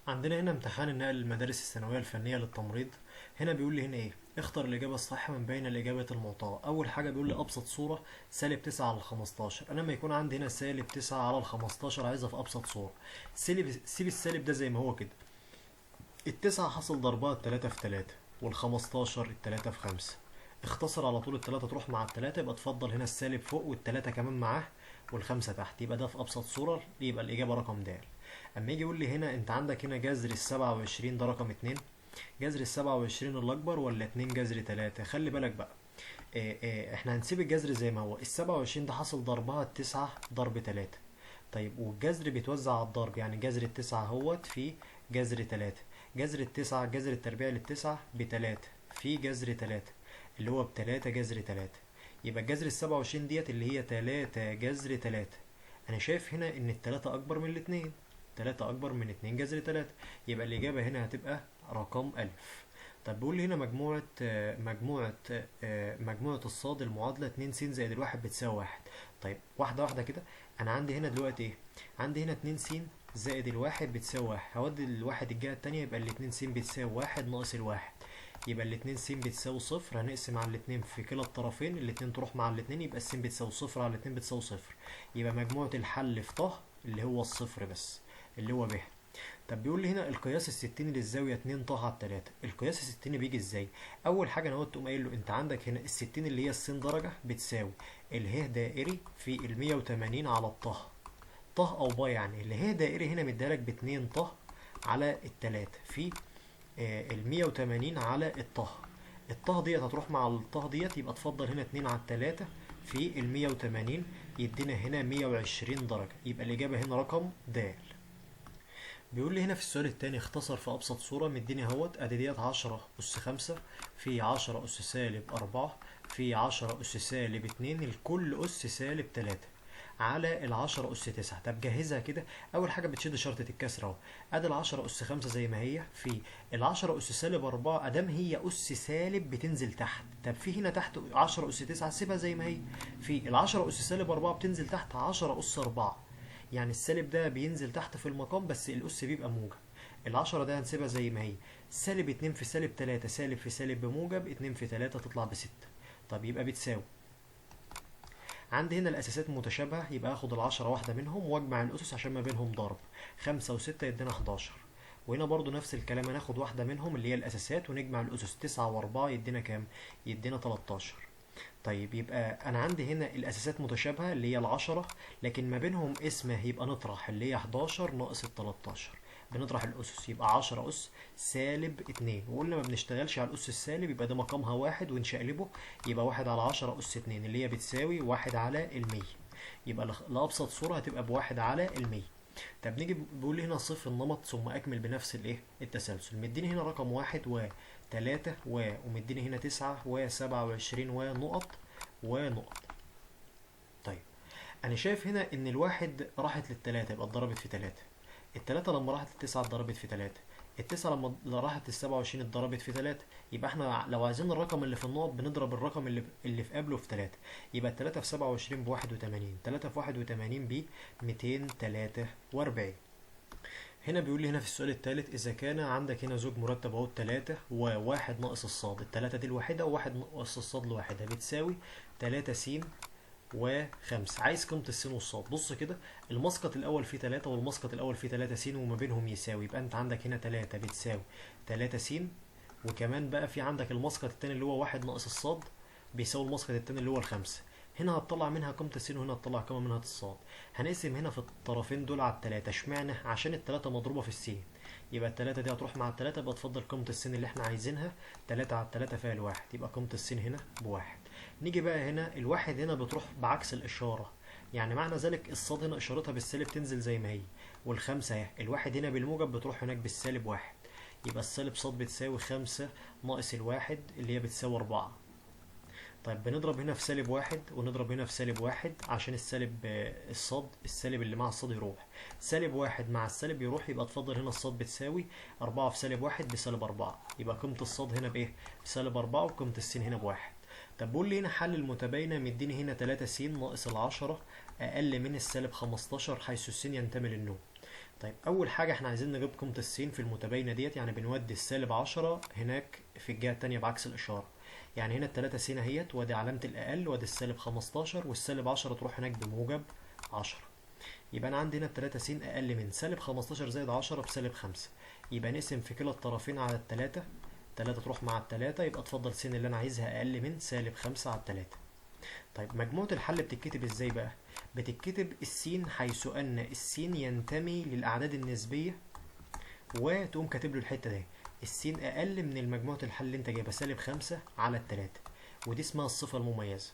عندنا هنا امتحان النقل للمدارس الثانوية الفنية للتمريض. هنا بيقول لي هنا ايه، اختر الإجابة الصحيحة من بين الإجابات المعطاة. أول حاجة بيقول لي أبسط صورة سالب 9 على 15. أنا لما يكون عندي هنا سالب 9 على 15 عايزها في أبسط صورة. سيب السالب ده زي ما هو كده. التسعة حصل ضربها التلاتة في تلاتة، والخمستاشر التلاتة في خمسة. اختصر على طول، التلاتة تروح مع التلاتة، يبقى تفضل هنا السالب فوق والتلاتة كمان معاه والخمسة تحت. يبقى ده في أبسط صورة، يبقى الإجابة رقم د. أما يجي يقول لي هنا أنت عندك هنا جذر ال27 ده رقم اتنين. جذر ال27 الأكبر ولا اتنين جذر تلاتة؟ خلي بالك بقى. احنا هنسيب الجذر زي ما هو. ال27 ده حصل ضربها التسعة ضرب تلاتة. طيب والجذر بيتوزع على الضرب، يعني جذر التسعة اهوت في جذر تلاتة. جذر التسعة، جذر التربيع للتسعة بتلاتة في جذر تلاتة، اللي هو بتلاتة جذر تلاتة. يبقى الجذر ال27 ديت اللي هي تلاتة جذر تلاتة. أنا شايف هنا إن التلاتة أكبر من الاتنين. تلاتة أكبر من اتنين جذر تلاتة. يبقى الإجابة هنا هتبقى رقم ألف. طب بيقول لي هنا مجموعة الصاد المعادلة 2 س زائد الواحد بتساوي واحد. طيب واحدة واحدة كده. أنا عندي هنا دلوقتي إيه؟ عندي هنا 2 س زائد الواحد بتساوي واحد. هودي الواحد الجهة التانية، يبقى الاتنين س بتساوي واحد ناقص الواحد. يبقى الاتنين س بتساوي صفر. هنقسم على الاتنين في كلا الطرفين، الاتنين تروح مع الاتنين، يبقى الس بتساوي صفر على الاتنين بتساوي صفر. يبقى مجموعة الحل في ط اللي هو الصفر بس، اللي هو ب. طب بيقول لي هنا القياس الستيني للزاوية 2 ط على 3. القياس الستيني بيجي ازاي؟ أول حاجة أنا قلت تقوم قايل له أنت عندك هنا الستين اللي هي السين درجة بتساوي اله دائري في ال180 على الط. ط أو ب، يعني اله دائري هنا مديلك باتنين ط على التلاتة في ال180 على الط. الط ديت هتروح مع الط ديت، يبقى تفضل هنا 2 على التلاتة في ال180، يدينا هنا 120 درجة. يبقى الإجابة هنا رقم د. بيقول لي هنا في السؤال التاني اختصر في أبسط صورة. مديني اهوت ادي ديت 10 أس 5 في 10 أس سالب 4 في 10 أس سالب 2 الكل أس سالب 3 على العشرة أس 9. طب جهزها كده. أول حاجة بتشد شرطة الكسر أهو. أدي العشرة أس 5 زي ما هي في العشرة أس سالب 4، أدام هي أس سالب بتنزل تحت. طب في هنا تحت 10 أس 9 سيبها زي ما هي. في العشرة أس سالب 4 بتنزل تحت 10 أس 4، يعني السالب ده بينزل تحت في المقام بس الأس بيبقى موجب. العشرة ده هنسيبها زي ما هي. سالب اتنين في سالب تلاتة، سالب في سالب بموجب، اتنين في تلاتة تطلع بستة. طب يبقى بتساوي. عندي هنا الأساسات متشابهة، يبقى آخد العشرة واحدة منهم وأجمع الأسس عشان ما بينهم ضرب. خمسة وستة يدينا 11. وهنا برضو نفس الكلام، هناخد واحدة منهم اللي هي الأساسات ونجمع الأسس. تسعة وأربعة يدينا كام؟ يدينا 13. طيب يبقى انا عندي هنا الاساسات متشابهه اللي هي العشرة، لكن ما بينهم اسمه، يبقى نطرح اللي هي 11 ناقص ال 13. بنطرح الاسس، يبقى 10 اس سالب 2. وقلنا ما بنشتغلش على الاس السالب، يبقى ده مقامها واحد ونشقلبه، يبقى واحد على 10 اس 2 اللي هي بتساوي واحد على المية. يبقى لأبسط صورة هتبقى بواحد على المية. طب نيجي بيقول لي هنا صفر النمط ثم اكمل بنفس الايه التسلسل. مديني هنا رقم واحد وتلاتة ومديني هنا تسعة وسبعة وعشرين ونقط ونقط. طيب انا شايف هنا ان الواحد راحت للتلاتة، يبقى اتضربت في تلاتة. التلاتة لما راحت للتسعة اتضربت في تلاتة. التسعة لما راحت لل27 اتضربت في تلاتة. يبقى احنا لو عايزين الرقم اللي في النقط بنضرب الرقم اللي في قبله في تلاتة. يبقى التلاتة في 27 ب81، تلاتة في 81 ب 243. هنا بيقول لي هنا في السؤال الثالث إذا كان عندك هنا زوج مرتب أهو تلاتة وواحد ناقص الصاد. التلاتة دي الواحدة وواحد ناقص الصاد الواحدة بتساوي تلاتة س وخمسة. عايز قيمة السين والصاد. بص كده، المسقط الأول فيه تلاتة والمسقط الأول فيه تلاتة س وما بينهم يساوي، يبقى أنت عندك هنا تلاتة بتساوي تلاتة س. وكمان بقى في عندك المسقط التاني اللي هو واحد ناقص الصاد بيساوي المسقط التاني اللي هو الخمسة. هنا هتطلع منها قيمة السين وهنا هتطلع قيمة منها الصاد. هنقسم هنا في الطرفين دول على التلاتة. اشمعنى؟ عشان التلاتة مضروبة في السين، يبقى التلاتة دي هتروح مع التلاتة، يبقى تفضل قيمة السين اللي احنا عايزينها. تلاتة على التلاتة فيها الواحد، يبقى قيمة السين هنا بواحد. نيجي بقى هنا الواحد هنا بتروح بعكس الإشارة، يعني معنى ذلك الصاد هنا إشارتها بالسالب تنزل زي ما هي. والخمسة اهي الواحد هنا بالموجب بتروح هناك بالسالب واحد. يبقى السالب صاد بتساوي خمسة ناقص الواحد اللي هي بتساوي أربعة. طيب بنضرب هنا في سالب واحد ونضرب هنا في سالب واحد عشان السالب الصاد السالب اللي مع الصاد يروح. سالب واحد مع السالب يروح، يبقى تفضل هنا الصاد بتساوي أربعة في سالب واحد بسالب أربعة. يبقى قيمة الصاد هنا بإيه؟ بسالب أربعة، وقيمة السين هنا بواحد. طب بقول لي هنا حل المتباينة. مديني هنا تلاتة س ناقص العشرة أقل من السالب 15 حيث السين ينتمي للنوم. طيب اول حاجه احنا عايزين نجيب قيمه السين في المتباينه ديت، يعني بنودي السالب 10 هناك في الجهه التانيه بعكس الاشاره. يعني هنا التلاتة س اهيت، وادي علامه الاقل، وادي السالب 15، والسالب 10 تروح هناك بموجب 10. يبقى انا عندي هنا التلاتة س اقل من سالب 15 زائد 10 بسالب 5. يبقى نقسم في كلا الطرفين على التلاتة، تلاتة تروح مع التلاتة، يبقى تفضل س اللي انا عايزها اقل من سالب 5 على التلاتة. طيب مجموعة الحل بتتكتب ازاي بقى؟ بتتكتب السين حيث ان السين ينتمي للاعداد النسبية، وتقوم كاتب له الحتة دي السين اقل من المجموعة الحل اللي انت جايبها سالب 5 على التلاتة، ودي اسمها الصفة المميزة.